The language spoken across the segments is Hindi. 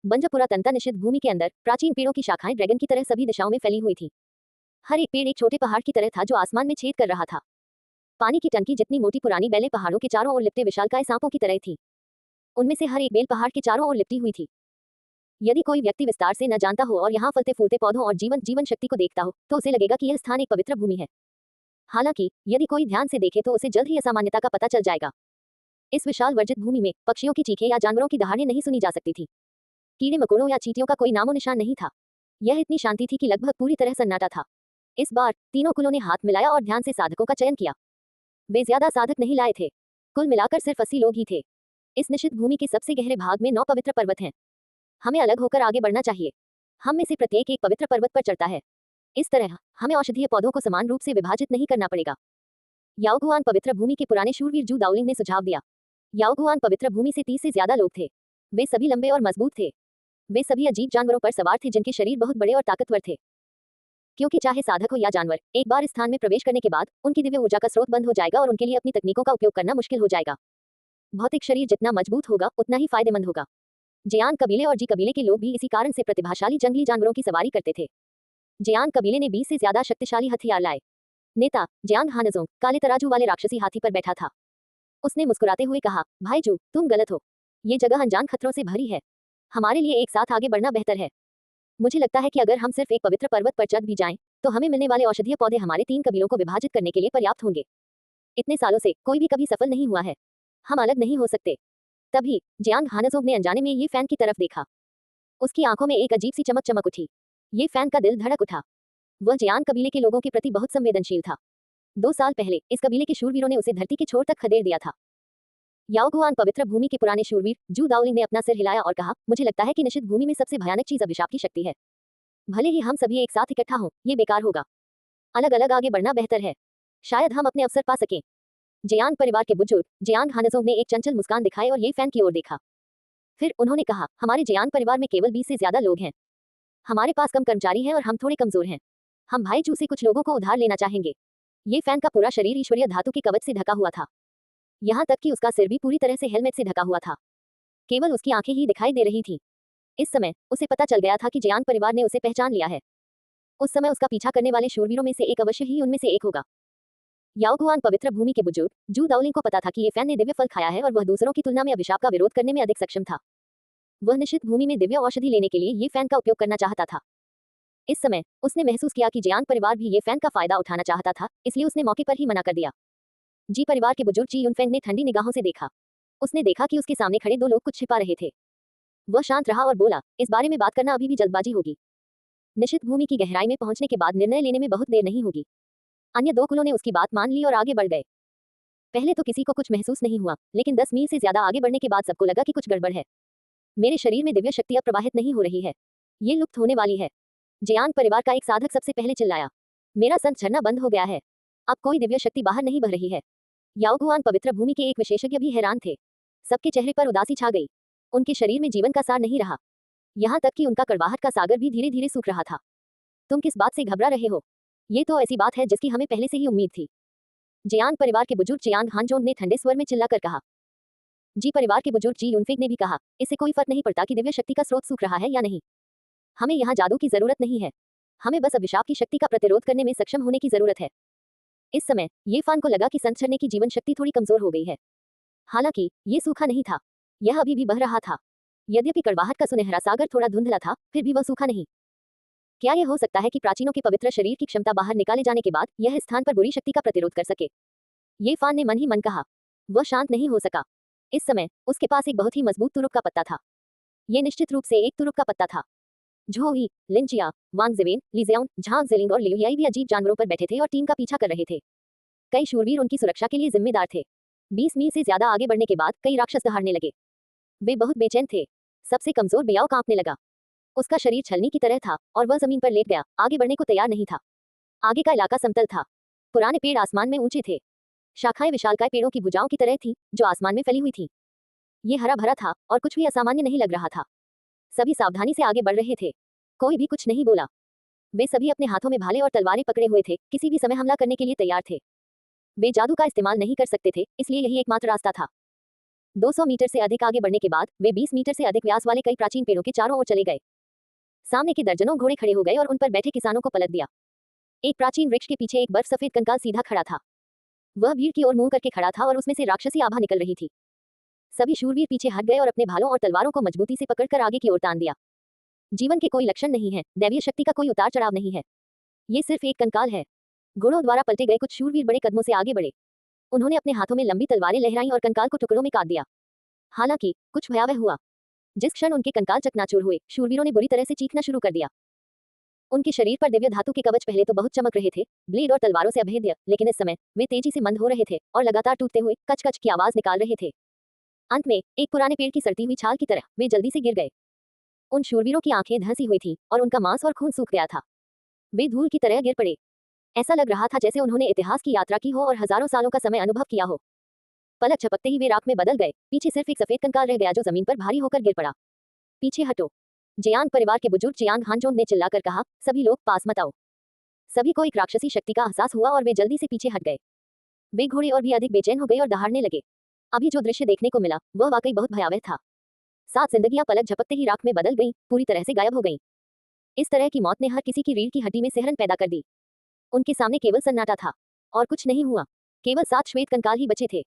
बंजर पुरातनता निषिद्ध भूमि के अंदर प्राचीन पेड़ों की शाखाएं ड्रैगन की तरह सभी दिशाओं में फैली हुई थी। हर एक पेड़ एक छोटे पहाड़ की तरह था जो आसमान में छेद कर रहा था। पानी की टंकी जितनी मोटी पुरानी बेलें पहाड़ों के चारों ओर लिपटे विशालकाय सांपों की तरह थी। उनमें से हर एक बेल पहाड़ के चारों ओर लिपटी हुई थी। यदि कोई व्यक्ति विस्तार से न जानता हो और यहाँ फलते फूलते पौधों और जीवन शक्ति को देखता हो तो उसे लगेगा कि यह स्थान एक पवित्र भूमि है। हालांकि यदि कोई ध्यान से देखे तो उसे जल्द ही असामान्यता का पता चल जाएगा। इस विशाल वर्जित भूमि में पक्षियों की चीखें या जानवरों की दहाड़ें नहीं सुनी जा सकती थी। कीड़े मकोड़ों या चींटियों का कोई नामो निशान नहीं था। यह इतनी शांति थी कि लगभग पूरी तरह सन्नाटा था। इस बार तीनों कुलों ने हाथ मिलाया और ध्यान से साधकों का चयन किया। वे ज्यादा साधक नहीं लाए थे। कुल मिलाकर सिर्फ 80 लोग ही थे। इस निषिद्ध भूमि के सबसे गहरे भाग में 9 पवित्र पर्वत हैं। हमें अलग होकर आगे बढ़ना चाहिए। हम में से प्रत्येक एक पवित्र पर्वत पर चढ़ता है। इस तरह हमें औषधीय पौधों को समान रूप से विभाजित नहीं करना पड़ेगा। याओगुआन पवित्र भूमि के पुराने शूरवीर जू दाओलिंग ने सुझाव दिया। याओगुआन पवित्र भूमि से 30 से ज्यादा लोग थे। वे सभी लंबे और मजबूत थे। वे सभी अजीब जानवरों पर सवार थे जिनके शरीर बहुत बड़े और ताकतवर थे। क्योंकि चाहे साधक हो या जानवर, एक बार इस स्थान में प्रवेश करने के बाद उनकी दिव्य ऊर्जा का स्रोत बंद हो जाएगा और उनके लिए अपनी तकनीकों का उपयोग करना मुश्किल हो जाएगा। भौतिक शरीर जितना मजबूत होगा उतना ही फायदेमंद होगा। जयान कबीले और जी कबीले के लोग भी इसी कारण से प्रतिभाशाली जंगली जानवरों की सवारी करते थे। जयान कबीले ने 20 से ज्यादा शक्तिशाली हथियार लाए। नेता जयांग हानजोंग काले तराजू वाले राक्षसी हाथी पर बैठा था। उसने मुस्कुराते हुए कहा, भाई जू, तुम गलत हो। ये जगह अनजान खतरों से भरी है। हमारे लिए एक साथ आगे बढ़ना बेहतर है। मुझे लगता है कि अगर हम सिर्फ एक पवित्र पर्वत पर चढ़ भी जाएं, तो हमें मिलने वाले औषधीय पौधे हमारे 3 कबीलों को विभाजित करने के लिए पर्याप्त होंगे। इतने सालों से कोई भी कभी सफल नहीं हुआ है। हम अलग नहीं हो सकते। तभी जियांग हानजोंग ने अनजाने में ये फैन की तरफ देखा। उसकी आंखों में एक अजीब सी चमक चमक उठी। ये फैन का दिल धड़क उठा। वह जयान कबीले के लोगों के प्रति बहुत संवेदनशील था। 2 साल पहले इस कबीले के शूरवीरों ने उसे धरती के छोर तक खदेड़ दिया था। याओगुआन पवित्र भूमि के पुराने शूरवीर जू दाओलिंग ने अपना सिर हिलाया और कहा, मुझे लगता है कि निषिद्ध भूमि में सबसे भयानक चीज अभिशाप की शक्ति है। भले ही हम सभी एक साथ इकट्ठा हों, ये बेकार होगा। अलग अलग आगे बढ़ना बेहतर है। शायद हम अपने अवसर पा सकें। जयांग परिवार के बुजुर्ग जयांग हानजोंग ने एक चंचल मुस्कान दिखाई और ये फैन की ओर देखा। फिर उन्होंने कहा, हमारे जयांग परिवार में केवल 20 से ज्यादा लोग हैं। हमारे पास कम कर्मचारी हैं और हम थोड़े कमजोर हैं। हम भाई जू से कुछ लोगों को उधार लेना चाहेंगे। ये फैन का पूरा शरीर ईश्वरीय धातु के कवच से ढका हुआ था। यहाँ तक कि उसका सिर भी पूरी तरह से हेलमेट से ढका हुआ था। केवल उसकी आंखें ही दिखाई दे रही थी। इस समय उसे पता चल गया था कि जयांग परिवार ने उसे पहचान लिया है। उस समय उसका पीछा करने वाले शूरवीरों में से एक अवश्य ही उनमें से एक होगा। याओगुआन पवित्र भूमि के बुजुर्ग जू दाओलिंग को पता था कि ये फैन ने दिव्य फल खाया है और वह दूसरों की तुलना में अभिशाप का विरोध करने में अधिक सक्षम था। वह निश्चित भूमि में दिव्य औषधि लेने के लिए ये फैन का उपयोग करना चाहता था। इस समय उसने महसूस किया कि जयांग परिवार भी ये फैन का फायदा उठाना चाहता था, इसलिए उसने मौके पर ही मना कर दिया। जी परिवार के बुजुर्ग जी यूनफेंग ने ठंडी निगाहों से देखा। उसने देखा कि उसके सामने खड़े 2 लोग कुछ छिपा रहे थे। वह शांत रहा और बोला, इस बारे में बात करना अभी भी जल्दबाजी होगी। निश्चित भूमि की गहराई में पहुंचने के बाद निर्णय लेने में बहुत देर नहीं होगी। अन्य 2 कुलों ने उसकी बात मान ली और आगे बढ़ गए। पहले तो किसी को कुछ महसूस नहीं हुआ, लेकिन 10 मील से ज्यादा आगे बढ़ने के बाद सबको लगा कि कुछ गड़बड़ है। मेरे शरीर में दिव्य शक्ति अब प्रवाहित नहीं हो रही है। ये लुप्त होने वाली है। जयांग परिवार का एक साधक सबसे पहले चिल्लाया, मेरा संत झरना बंद हो गया है। अब कोई दिव्य शक्ति बाहर नहीं बह रही है। याओगुआन पवित्र भूमि के एक विशेषज्ञ भी हैरान थे। सबके चेहरे पर उदासी छा गई। उनके शरीर में जीवन का सार नहीं रहा। यहाँ तक कि उनका कड़वाहट का सागर भी धीरे धीरे सूख रहा था। तुम किस बात से घबरा रहे हो? ये तो ऐसी बात है जिसकी हमें पहले से ही उम्मीद थी। जयांग परिवार के बुजुर्ग जियांग हानजोंग ने ठंडे स्वर में चिल्लाकर कहा। जी परिवार के बुजुर्ग जी यूनफेंग ने भी कहा, इससे कोई फर्क नहीं पड़ता कि दिव्य शक्ति का स्रोत सूख रहा है या नहीं। हमें यहाँ जादू की जरूरत नहीं है। हमें बस अभिशाप की शक्ति का प्रतिरोध करने में सक्षम होने की जरूरत है। इस समय ये फान को लगा कि संत झरने की जीवन शक्ति थोड़ी कमजोर हो गई है। हालांकि ये सूखा नहीं था, यह अभी भी बह रहा था। यद्यपि कड़वाहट का सुनहरा सागर थोड़ा धुंधला था, फिर भी वह सूखा नहीं। क्या यह हो सकता है कि प्राचीनों के पवित्र शरीर की क्षमता बाहर निकाले जाने के बाद यह स्थान पर बुरी शक्ति का प्रतिरोध कर सके? ये फान ने मन ही मन कहा। वह शांत नहीं हो सका। इस समय उसके पास एक बहुत ही मजबूत तुरुप का पत्ता था। यह निश्चित रूप से एक तुरुप का पत्ता था। झोही, लिंचिया, वांगजेवेन, लिजियाओन, झांग जिलिंग और लियुयाई भी अजीब जानवरों पर बैठे थे और टीम का पीछा कर रहे थे। कई शूरवीर उनकी सुरक्षा के लिए जिम्मेदार थे। 20 मील से ज्यादा आगे बढ़ने के बाद कई राक्षस दहाड़ने लगे। वे बहुत बेचैन थे। सबसे कमजोर बियाओ कांपने लगा। उसका शरीर छलनी की तरह था और वह जमीन पर लेट गया, आगे बढ़ने को तैयार नहीं था। आगे का इलाका समतल था। पुराने पेड़ आसमान में ऊंचे थे। शाखाएं विशालकाय पेड़ों की भुजाओं की तरह थी जो आसमान में फैली हुई थी। ये हरा भरा था और कुछ भी असामान्य नहीं लग रहा था। सभी सावधानी से आगे बढ़ रहे थे। कोई भी कुछ नहीं बोला। वे सभी अपने हाथों में भाले और तलवारें पकड़े हुए थे, किसी भी समय हमला करने के लिए तैयार थे। वे जादू का इस्तेमाल नहीं कर सकते थे, इसलिए यही एकमात्र रास्ता था। 200 मीटर से अधिक आगे बढ़ने के बाद वे 20 मीटर से अधिक व्यास वाले कई प्राचीन पेड़ों के चारों ओर चले गए। सामने के दर्जनों घोड़े खड़े हो गए और उन पर बैठे किसानों को पलट दिया। एक प्राचीन वृक्ष के पीछे एक बर्फ सफेद कंकाल सीधा खड़ा था। वह भीड़ की ओर मुंह करके खड़ा था और उसमें से राक्षसी आभा निकल रही थी। सभी शूरवीर पीछे हट गए और अपने भालों और तलवारों को मजबूती से पकड़कर आगे की ओर तान दिया। जीवन के कोई लक्षण नहीं है, दैवीय शक्ति का कोई उतार चढ़ाव नहीं है, ये सिर्फ एक कंकाल है। घोड़ों द्वारा पलटे गए कुछ शूरवीर बड़े कदमों से आगे बढ़े। उन्होंने अपने हाथों में लंबी तलवारें लहराई और कंकाल को टुकड़ों में काट दिया। हालांकि कुछ भयावह हुआ। जिस क्षण उनके कंकाल चकनाचूर हुए, शूरवीरों ने बुरी तरह से चीखना शुरू कर दिया। उनके शरीर पर दिव्य धातु के कवच पहले तो बहुत चमक रहे थे, ब्लेड और तलवारों से अभेद्य, लेकिन इस समय वे तेजी से मंद हो रहे थे और लगातार टूटते हुए कच कच की आवाज निकाल रहे थे। अंत में एक पुराने पेड़ की सड़ती हुई छाल की तरह वे जल्दी से गिर गए। उन शूरवीरों की आंखें धंसी हुई थीं और उनका मांस और खून सूख गया था। वे धूल की तरह गिर पड़े। ऐसा लग रहा था जैसे उन्होंने इतिहास की यात्रा की हो और हजारों सालों का समय अनुभव किया हो। पलक झपकते ही वे राख में बदल गए। पीछे सिर्फ एक सफेद कंकाल रह गया जो जमीन पर भारी होकर गिर पड़ा। पीछे हटो, जियांग परिवार के बुजुर्ग जियांग हानजोंग ने चिल्लाकर कहा, सभी लोग पास मत आओ। सभी को एक राक्षसी शक्ति का एहसास हुआ और वे जल्दी से पीछे हट गए। वे घोड़े और भी अधिक बेचैन हो गए और दहाड़ने लगे। अभी जो दृश्य देखने को मिला वह वाकई बहुत भयावह था। 7 जिंदगियां पलक झपकते ही राख में बदल गईं, पूरी तरह से गायब हो गईं। इस तरह की मौत ने हर किसी की रीढ़ की हड्डी में सिहरन पैदा कर दी। उनके सामने केवल सन्नाटा था और कुछ नहीं हुआ। केवल 7 श्वेत कंकाल ही बचे थे।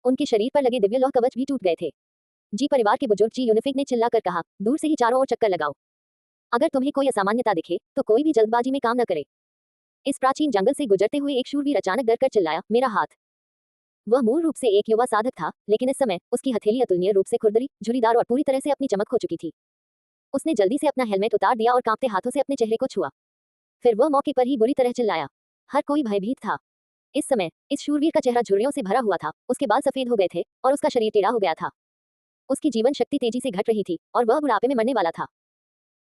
उनके शरीर पर लगे दिव्य लौह कवच भी टूट गए थे। जी परिवार के बुजुर्ग जी यूनिफिक ने चिल्लाकर कहा, दूर से ही चारों ओर चक्कर लगाओ। अगर तुम्हें कोई असामान्यता दिखे तो कोई भी जल्दबाजी में काम न करे। इस प्राचीन जंगल से गुजरते हुए एक शूरवीर अचानक डरकर चिल्लाया, मेरा हाथ। वह मूल रूप से एक युवा साधक था, लेकिन इस समय उसकी हथेली अतुलनीय रूप से खुरदरी, झुर्रीदार और पूरी तरह से अपनी चमक खो चुकी थी। उसने जल्दी से अपना हेलमेट उतार दिया और कांपते हाथों से अपने चेहरे को छुआ। फिर वह मौके पर ही बुरी तरह चिल्लाया। हर कोई भयभीत था। इस समय इस शूरवीर का चेहरा झुर्रियों से भरा हुआ था, उसके बाल सफेद हो गए थे और उसका शरीर टेढ़ा हो गया था। उसकी जीवन शक्ति तेजी से घट रही थी और वह बुढ़ापे में मरने वाला था।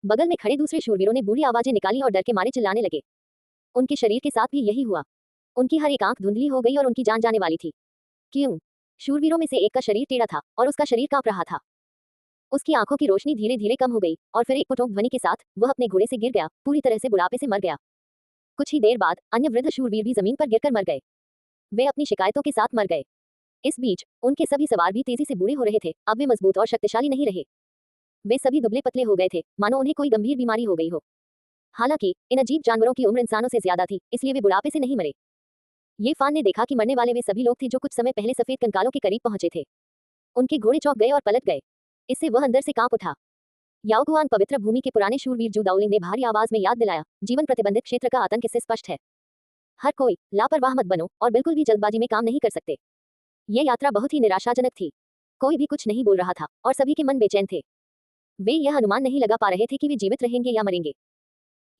बगल में खड़े दूसरे शूरवीरों ने बुरी आवाजें निकाली और डर के मारे चिल्लाने लगे। उनके शरीर के साथ भी यही हुआ। उनकी हर एक आंख धुंधली हो गई और उनकी जान जाने वाली थी। क्यों? शूरवीरों में से एक का शरीर टेढ़ा था और उसका शरीर कांप रहा था। उसकी आंखों की रोशनी धीरे धीरे कम हो गई और फिर एक पुटोक ध्वनि के साथ वह अपने घोड़े से गिर गया, पूरी तरह से बुढ़ापे से मर गया। कुछ ही देर बाद अन्य वृद्ध शूरवीर भी जमीन पर गिरकर मर गए। वे अपनी शिकायतों के साथ मर गए। इस बीच उनके सभी सवार भी तेजी से बूढ़े हो रहे थे। अब वे मजबूत और शक्तिशाली नहीं रहे। वे सभी दुबले पतले हो गए थे, मानो उन्हें कोई गंभीर बीमारी हो गई हो। हालांकि इन अजीब जानवरों की उम्र इंसानों से ज्यादा थी, इसलिए वे बुढ़ापे से नहीं मरे। ये फान ने देखा कि मरने वाले वे सभी लोग थे जो कुछ समय पहले सफेद कंकालों के करीब पहुंचे थे। उनके घोड़े चौंक गए और पलट गए। इससे वह अंदर से कांप उठा। याओगुआन पवित्र भूमि के पुराने शूरवीर जू दाओलिंग ने भारी आवाज में याद दिलाया, जीवन प्रतिबंधित क्षेत्र का आतंक इससे स्पष्ट है। हर कोई लापरवाह मत बनो और बिल्कुल भी जल्दबाजी में काम नहीं कर सकते। यह यात्रा बहुत ही निराशाजनक थी। कोई भी कुछ नहीं बोल रहा था और सभी के मन बेचैन थे। वे यह अनुमान नहीं लगा पा रहे थे कि वे जीवित रहेंगे या मरेंगे।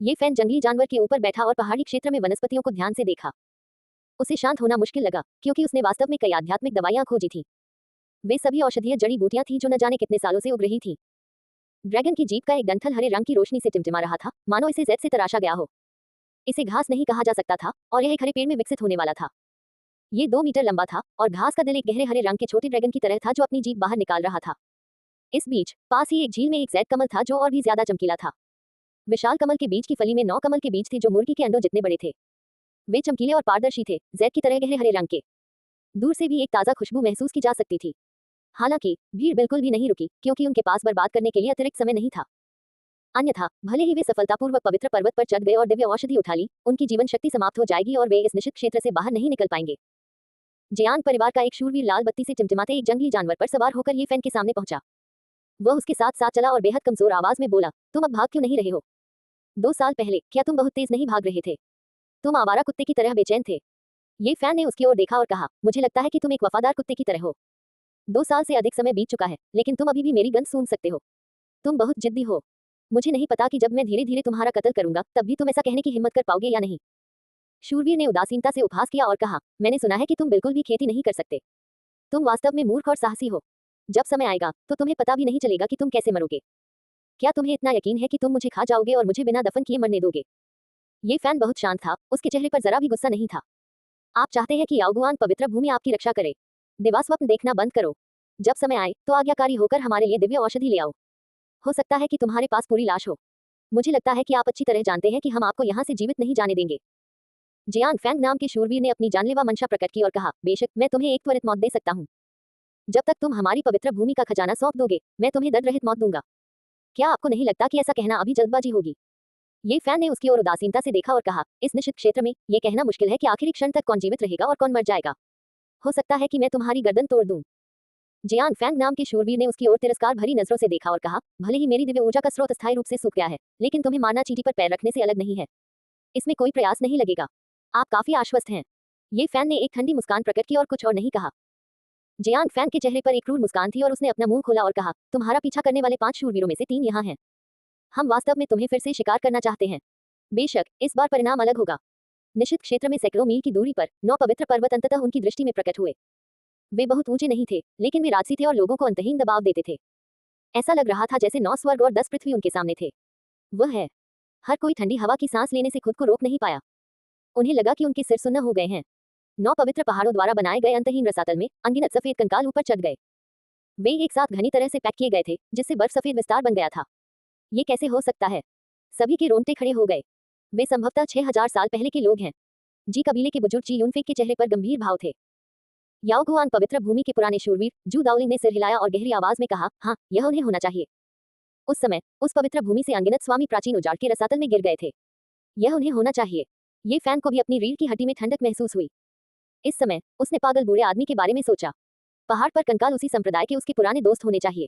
ये फैन जंगली जानवर के ऊपर बैठा और पहाड़ी क्षेत्र में वनस्पतियों को ध्यान से देखा। उसे शांत होना मुश्किल लगा, क्योंकि उसने वास्तव में कई आध्यात्मिक दवाइयां खोजी थी। वे सभी औषधीय जड़ी बूटियां थीं जो न जाने कितने सालों से उग रही थीं। ड्रैगन की जीभ का एक डंठल हरे रंग की रोशनी से टिमटिमा रहा था, मानो इसे जैद से तराशा गया हो। इसे घास नहीं कहा जा सकता था और यह एक हरे पेड़ में विकसित होने वाला था। ये 2 मीटर लंबा था और घास का दिल एक गहरे हरे रंग के छोटे ड्रैगन की तरह था जो अपनी जीभ बाहर निकाल रहा था। इस बीच पास ही एक झील में एक जैद कमल था जो और भी ज्यादा चमकीला था। विशाल कमल के बीज की फली में 9 कमल के बीज थे जो मुर्गी के अंडों जितने बड़े थे। वे चमकीले और पारदर्शी थे, जैद की तरह गहरे हरे रंग के। दूर से भी एक ताज़ा खुशबू महसूस की जा सकती थी। हालांकि भीड़ बिल्कुल भी नहीं रुकी, क्योंकि उनके पास बर्बाद करने के लिए अतिरिक्त समय नहीं था। अन्यथा भले ही वे सफलतापूर्वक पवित्र पर्वत पर चढ़ गए और दिव्य औषधि उठा ली, उनकी जीवन शक्ति समाप्त हो जाएगी और वे इस निश्चित क्षेत्र से बाहर नहीं निकल पाएंगे। जियांग परिवार का एक शूरवीर लाल बत्ती से टिमटिमाते एक जंगली जानवर पर सवार होकर ये फैन के सामने पहुंचा। वह उसके साथ साथ चला और बेहद कमजोर आवाज में बोला, तुम अब भाग क्यों नहीं रहे हो? 2 साल पहले क्या तुम बहुत तेज नहीं भाग रहे थे? तुम आवारा कुत्ते की तरह बेचैन थे। ये फैन ने उसकी ओर देखा और कहा, मुझे लगता है कि तुम एक वफादार कुत्ते की तरह हो। 2 साल से अधिक समय बीत चुका है, लेकिन तुम अभी भी मेरी गंध सूंघ सकते हो। तुम बहुत जिद्दी हो। मुझे नहीं पता कि जब मैं धीरे धीरे तुम्हारा कत्ल करूंगा तब भी तुम ऐसा कहने की हिम्मत कर पाओगे या नहीं। शूरवीर ने उदासीनता से उपहास किया और कहा, मैंने सुना है कि तुम बिल्कुल भी खेती नहीं कर सकते। तुम वास्तव में मूर्ख और साहसी हो। जब समय आएगा तो तुम्हें पता भी नहीं चलेगा कि तुम कैसे मरोगे। क्या तुम्हें इतना यकीन है कि तुम मुझे खा जाओगे और मुझे बिना दफन किए मरने दोगे? ये फैन बहुत शांत था, उसके चेहरे पर जरा भी गुस्सा नहीं था। आप चाहते हैं कि याओगुआन पवित्र भूमि आपकी रक्षा करे। दिवास्वप्न देखना बंद करो। जब समय आए तो आज्ञाकारी होकर हमारे लिए दिव्य औषधि ले आओ। हो सकता है कि तुम्हारे पास पूरी लाश हो। मुझे लगता है कि आप अच्छी तरह जानते हैं कि हम आपको यहाँ से जीवित नहीं जाने देंगे। जियांग फैंग नाम के शूरवीर ने अपनी जानलेवा मंशा प्रकट की और कहा, बेशक मैं तुम्हें एक त्वरित मौत दे सकता हूँ। जब तक तुम हमारी पवित्र भूमि का खजाना सौंप दोगे, मैं तुम्हें दर्द रहित मौत दूंगा। क्या आपको नहीं लगता कि ऐसा कहना अभी जल्दबाजी होगी? ये फैन ने उसकी ओर उदासीनता से देखा और कहा, इस निश्चित क्षेत्र में ये कहना मुश्किल है कि आखिरी क्षण तक कौन जीवित रहेगा और कौन मर जाएगा। हो सकता है कि मैं तुम्हारी गर्दन तोड़ दूं। जियान फैंग नाम के शूरवीर ने उसकी ओर तिरस्कार भरी नजरों से देखा और कहा, भले ही मेरी दिव्य ऊर्जा का स्रोत स्थायी रूप से सूख गया है, लेकिन तुम्हें मारना चींटी पर पैर रखने से अलग नहीं है। इसमें कोई प्रयास नहीं लगेगा। आप काफी आश्वस्त हैं। ये फैन ने एक ठंडी मुस्कान प्रकट की और कुछ और नहीं कहा। जियान फैंग के चेहरे पर एक क्रूर मुस्कान थी और उसने अपना मुंह खोला और कहा, तुम्हारा पीछा करने वाले 5 शूरवीरों में से 3 यहाँ हैं। हम वास्तव में तुम्हें फिर से शिकार करना चाहते हैं। बेशक इस बार परिणाम अलग होगा। निश्चित क्षेत्र में सैकड़ों मील की दूरी पर 9 पवित्र पर्वत अंततः उनकी दृष्टि में प्रकट हुए। वे बहुत ऊंचे नहीं थे, लेकिन वे राजसी थे और लोगों को अंतहीन दबाव देते थे। ऐसा लग रहा था जैसे 9 स्वर्ग और 10 पृथ्वी उनके सामने थे। वह है, हर कोई ठंडी हवा की सांस लेने से खुद को रोक नहीं पाया। उन्हें लगा कि उनके सिर सुन्न हो गए हैं। 9 पवित्र पहाड़ों द्वारा बनाए गए अंतहीन रसातल में अनगिनत सफेद कंकाल ऊपर चढ़ गए। वे एक साथ घनी तरह से पैक किए गए थे, जिससे बर्फ सफेद विस्तार बन गया था। ये कैसे हो सकता है? सभी के रोंगटे खड़े हो गए। वे संभवतः 6000 साल पहले के लोग हैं। जी कबीले के बुजुर्ग जी यूनफेक के चेहरे पर गंभीर भाव थे। याओ गुआन पवित्र भूमि के पुराने शूरवीर जू दाओलिंग ने सिर हिलाया और गहरी आवाज में कहा, हाँ, यह उन्हें होना चाहिए। उस समय उस पवित्र भूमि से अनगिनत स्वामी प्राचीन उजाड़ के रसातल में गिर गए थे। यह उन्हें होना चाहिए। ये फैन को भी अपनी रीढ़ की हड्डी में ठंडक महसूस हुई। इस समय उसने पागल बूढ़े आदमी के बारे में सोचा। पहाड़ पर कंकाल उसी संप्रदाय के उसके पुराने दोस्त होने चाहिए।